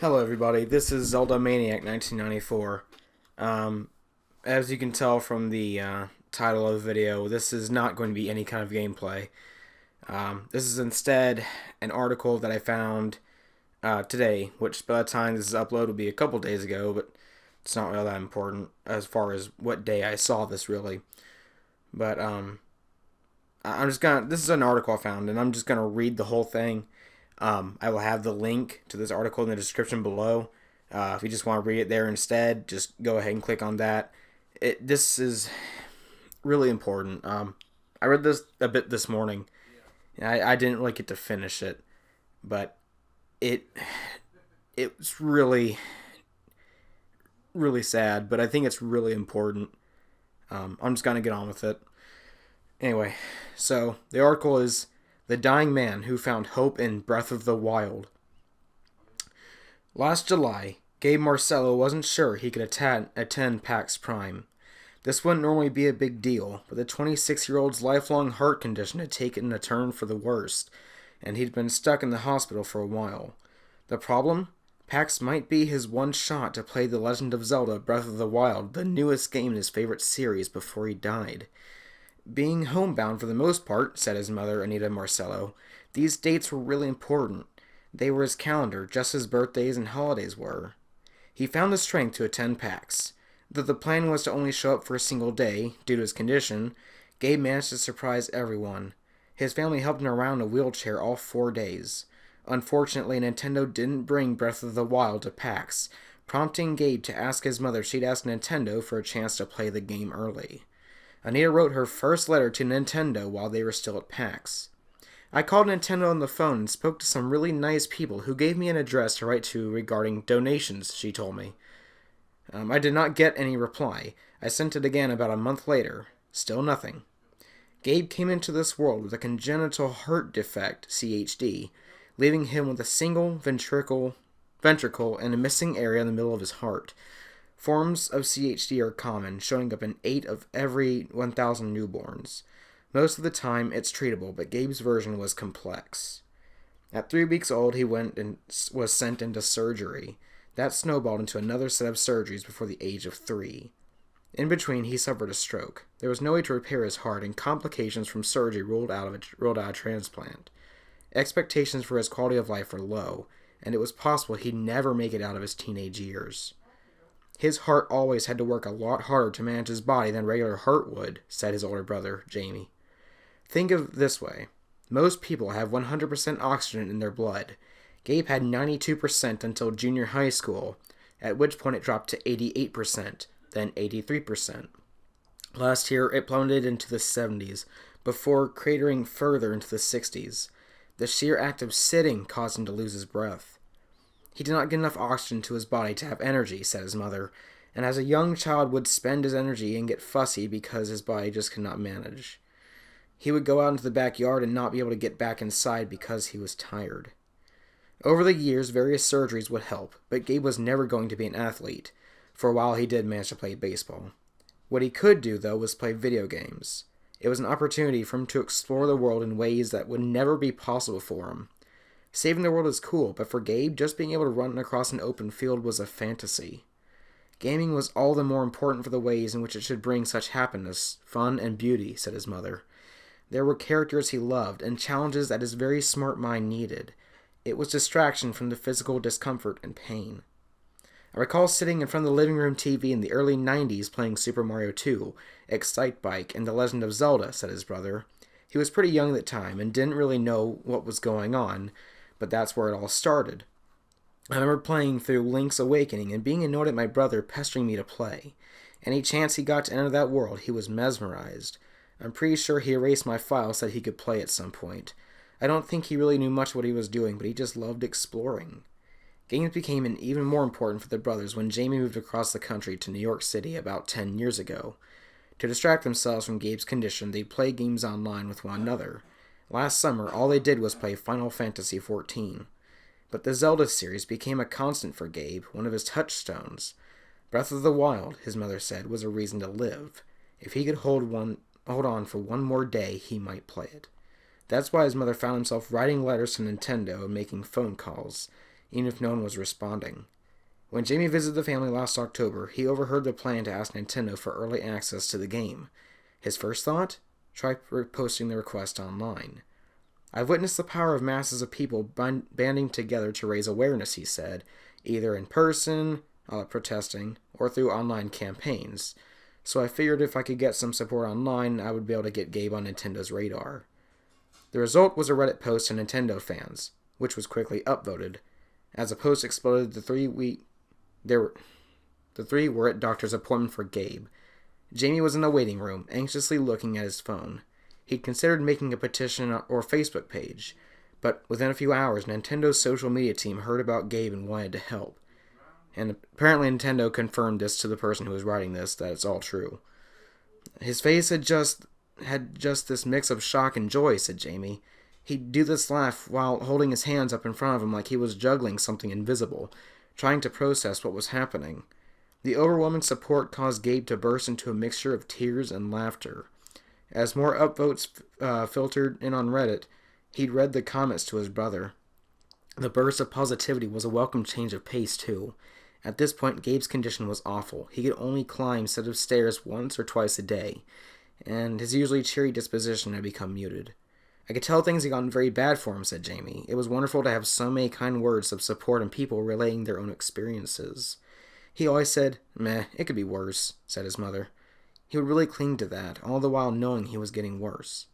Hello, everybody. This is Zelda Maniac 1994. As you can tell from the title of the video, this is not going to be any kind of gameplay. This is instead an article that I found today, which by the time this is uploaded will be a couple days ago, but it's not really that important as far as what day I saw this, really. But this is an article I found, and I'm just gonna read the whole thing. I will have the link to this article in the description below. If you just want to read it there instead, just go ahead and click on that. This is really important. I read this a bit this morning. I didn't really get to finish it, but it it's really sad. But I think it's really important. I'm just gonna get on with it. Anyway, so the article is "The Dying Man Who Found Hope in Breath of the Wild." Last July, Gabe Marcello wasn't sure he could attend PAX Prime. This wouldn't normally be a big deal, but the 26-year-old's lifelong heart condition had taken a turn for the worst, and he'd been stuck in the hospital for a while. The problem? PAX might be his one shot to play The Legend of Zelda Breath of the Wild, the newest game in his favorite series, before he died. Being homebound for the most part, said his mother, Anita Marcello, these dates were really important. They were his calendar, just as birthdays and holidays were. He found the strength to attend PAX. Though the plan was to only show up for a single day, due to his condition, Gabe managed to surprise everyone. His family helped him around in a wheelchair all 4 days. Unfortunately, Nintendo didn't bring Breath of the Wild to PAX, prompting Gabe to ask his mother if she'd ask Nintendo for a chance to play the game early. Anita wrote her first letter to Nintendo while they were still at PAX. I called Nintendo on the phone and spoke to some really nice people who gave me an address to write to regarding donations, she told me. I did not get any reply. I sent it again about a month later. Still nothing. Gabe came into this world with a congenital heart defect, CHD, leaving him with a single ventricle and a missing area in the middle of his heart. Forms of CHD are common, showing up in 8 of every 1,000 newborns. Most of the time, it's treatable, but Gabe's version was complex. At 3 weeks old, he went and was sent into surgery. That snowballed into another set of surgeries before the age of 3. In between, he suffered a stroke. There was no way to repair his heart, and complications from surgery ruled out a transplant. Expectations for his quality of life were low, and it was possible he'd never make it out of his teenage years. His heart always had to work a lot harder to manage his body than a regular heart would, said his older brother, Jamie. Think of it this way. Most people have 100% oxygen in their blood. Gabe had 92% until junior high school, at which point it dropped to 88%, then 83%. Last year, it plummeted into the 70s, before cratering further into the 60s. The sheer act of sitting caused him to lose his breath. He did not get enough oxygen to his body to have energy, said his mother, and as a young child would spend his energy and get fussy because his body just could not manage. He would go out into the backyard and not be able to get back inside because he was tired. Over the years, various surgeries would help, but Gabe was never going to be an athlete. For a while, he did manage to play baseball. What he could do, though, was play video games. It was an opportunity for him to explore the world in ways that would never be possible for him. Saving the world is cool, but for Gabe, just being able to run across an open field was a fantasy. Gaming was all the more important for the ways in which it should bring such happiness, fun, and beauty, said his mother. There were characters he loved, and challenges that his very smart mind needed. It was distraction from the physical discomfort and pain. I recall sitting in front of the living room TV in the early 90s playing Super Mario 2, Excitebike, and The Legend of Zelda, said his brother. He was pretty young at the time and didn't really know what was going on, but that's where it all started. I remember playing through Link's Awakening and being annoyed at my brother pestering me to play. Any chance he got to enter that world, he was mesmerized. I'm pretty sure he erased my file so that he could play at some point. I don't think he really knew much what he was doing, but he just loved exploring. Games became even more important for the brothers when Jamie moved across the country to New York City about 10 years ago. To distract themselves from Gabe's condition, they'd play games online with one another. Last summer, all they did was play Final Fantasy XIV. But the Zelda series became a constant for Gabe, one of his touchstones. Breath of the Wild, his mother said, was a reason to live. If he could hold on for one more day, he might play it. That's why his mother found himself writing letters to Nintendo and making phone calls. even if no one was responding. When Jamie visited the family last October, he overheard the plan to ask Nintendo for early access to the game. His first thought? Try posting the request online. I've witnessed the power of masses of people banding together to raise awareness, he said, either in person, protesting, or through online campaigns. So I figured if I could get some support online, I would be able to get Gabe on Nintendo's radar. The result was a Reddit post to Nintendo fans, which was quickly upvoted. As the post exploded, the three were at doctor's appointment for Gabe. Jamie was in the waiting room, anxiously looking at his phone. He'd considered making a petition or Facebook page, but within a few hours, Nintendo's social media team heard about Gabe and wanted to help. And apparently Nintendo confirmed this to the person who was writing this, that it's all true. His face had just this mix of shock and joy, said Jamie. He'd do this laugh while holding his hands up in front of him like he was juggling something invisible, trying to process what was happening. The overwhelming support caused Gabe to burst into a mixture of tears and laughter. As more upvotes filtered in on Reddit, he'd read the comments to his brother. The burst of positivity was a welcome change of pace, too. At this point, Gabe's condition was awful. He could only climb set of stairs once or twice a day, and his usually cheery disposition had become muted. I could tell things had gotten very bad for him, said Jamie. It was wonderful to have so many kind words of support and people relaying their own experiences. He always said, "Meh, it could be worse," said his mother. He would really cling to that, all the while knowing he was getting worse.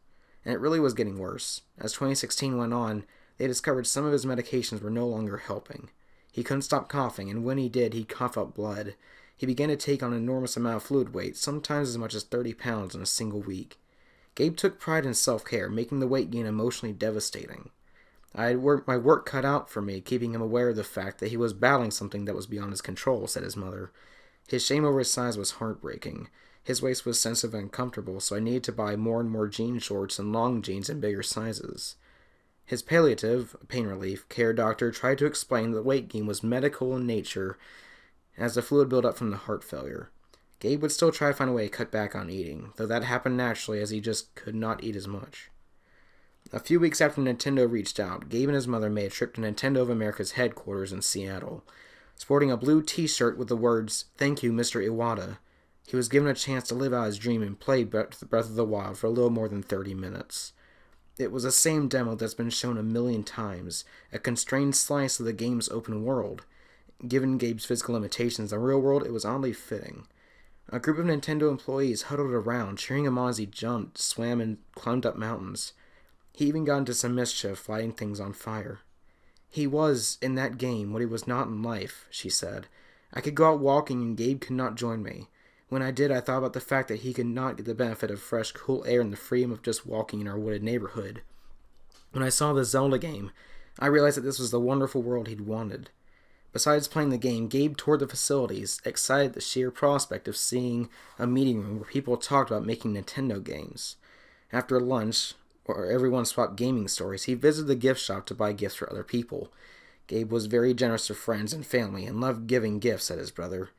And it really was getting worse. As 2016 went on, they discovered some of his medications were no longer helping. He couldn't stop coughing, and when he did, he'd cough up blood. He began to take on an enormous amount of fluid weight, sometimes as much as 30 pounds in a single week. Gabe took pride in self-care, making the weight gain emotionally devastating. I had my work cut out for me, keeping him aware of the fact that he was battling something that was beyond his control, said his mother. His shame over his size was heartbreaking. His waist was sensitive and uncomfortable, so I needed to buy more and more jean shorts and long jeans in bigger sizes. His palliative, pain relief, care doctor tried to explain that weight gain was medical in nature as the fluid built up from the heart failure. Gabe would still try to find a way to cut back on eating, though that happened naturally as he just could not eat as much. A few weeks after Nintendo reached out, Gabe and his mother made a trip to Nintendo of America's headquarters in Seattle. Sporting a blue t-shirt with the words, "Thank you, Mr. Iwata," he was given a chance to live out his dream and play Breath of the Wild for a little more than 30 minutes. It was the same demo that's been shown a million times, a constrained slice of the game's open world. Given Gabe's physical limitations in the real world, it was oddly fitting. A group of Nintendo employees huddled around, cheering him on as he jumped, swam, and climbed up mountains. He even got into some mischief, lighting things on fire. He was, in that game, what he was not in life, she said. I could go out walking and Gabe could not join me. When I did, I thought about the fact that he could not get the benefit of fresh, cool air and the freedom of just walking in our wooded neighborhood. When I saw the Zelda game, I realized that this was the wonderful world he'd wanted. Besides playing the game, Gabe toured the facilities, excited at the sheer prospect of seeing a meeting room where people talked about making Nintendo games. After lunch, where everyone swapped gaming stories, he visited the gift shop to buy gifts for other people. Gabe was very generous to friends and family and loved giving gifts, said his brother.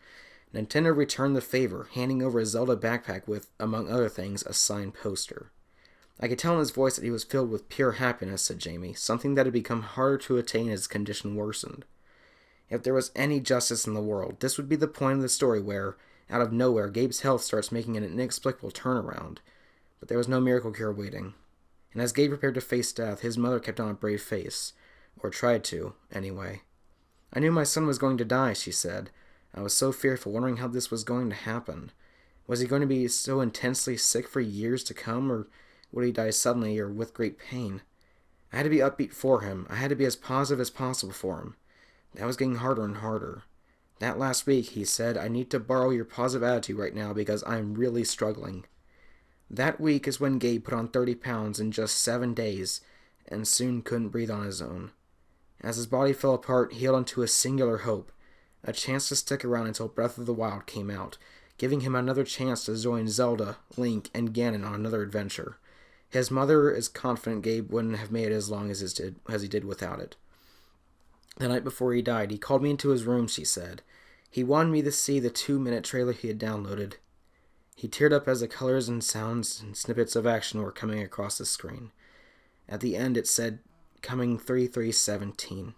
Nintendo returned the favor, handing over a Zelda backpack with, among other things, a signed poster. I could tell in his voice that he was filled with pure happiness, said Jamie, something that had become harder to attain as his condition worsened. If there was any justice in the world, this would be the point of the story where, out of nowhere, Gabe's health starts making an inexplicable turnaround. But there was no miracle cure waiting. And as Gabe prepared to face death, his mother kept on a brave face. Or tried to, anyway. I knew my son was going to die, she said. I was so fearful, wondering how this was going to happen. Was he going to be so intensely sick for years to come, or would he die suddenly or with great pain? I had to be upbeat for him. I had to be as positive as possible for him. That was getting harder and harder. That last week, he said, I need to borrow your positive attitude right now because I'm really struggling. That week is when Gabe put on 30 pounds in just 7 days and soon couldn't breathe on his own. As his body fell apart, he held onto a singular hope, a chance to stick around until Breath of the Wild came out, giving him another chance to join Zelda, Link, and Ganon on another adventure. His mother is confident Gabe wouldn't have made it as long as he did without it. The night before he died, he called me into his room, she said. He wanted me to see the 2-minute trailer he had downloaded. He teared up as the colors and sounds and snippets of action were coming across the screen. At the end it said, coming 3317.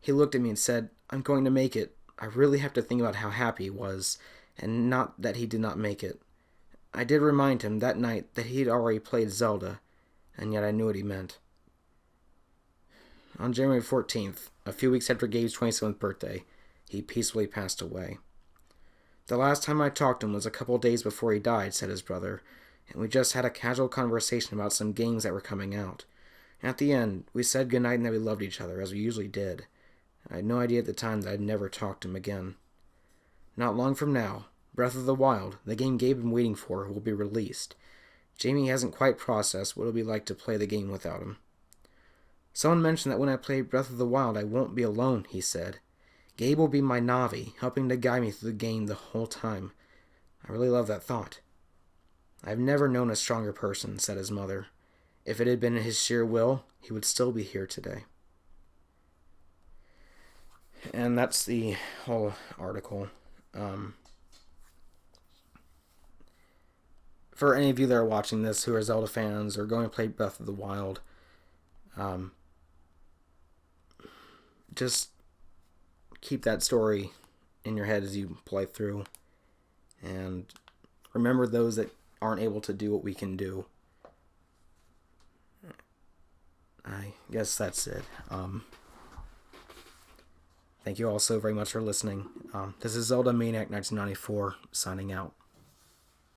He looked at me and said, "I'm going to make it." I really have to think about how happy he was, and not that he did not make it. I did remind him that night that he had already played Zelda, and yet I knew what he meant. On January 14th, a few weeks after Gabe's 27th birthday, he peacefully passed away. "The last time I talked to him was a couple days before he died," said his brother, "and we just had a casual conversation about some games that were coming out. At the end, we said goodnight and that we loved each other, as we usually did. I had no idea at the time that I'd never talk to him again. Not long from now, Breath of the Wild, the game Gabe had been waiting for, will be released. Jamie hasn't quite processed what it'll be like to play the game without him. Someone mentioned that when I play Breath of the Wild, I won't be alone," he said. "Gabe will be my Navi, helping to guide me through the game the whole time. I really love that thought." "I've never known a stronger person," said his mother. "If it had been his sheer will, he would still be here today." And that's the whole article. For any of you that are watching this who are Zelda fans or going to play Breath of the Wild, just keep that story in your head as you play through. And remember those that aren't able to do what we can do. I guess that's it. Thank you all so very much for listening. This is Zelda Maniac 1994 signing out.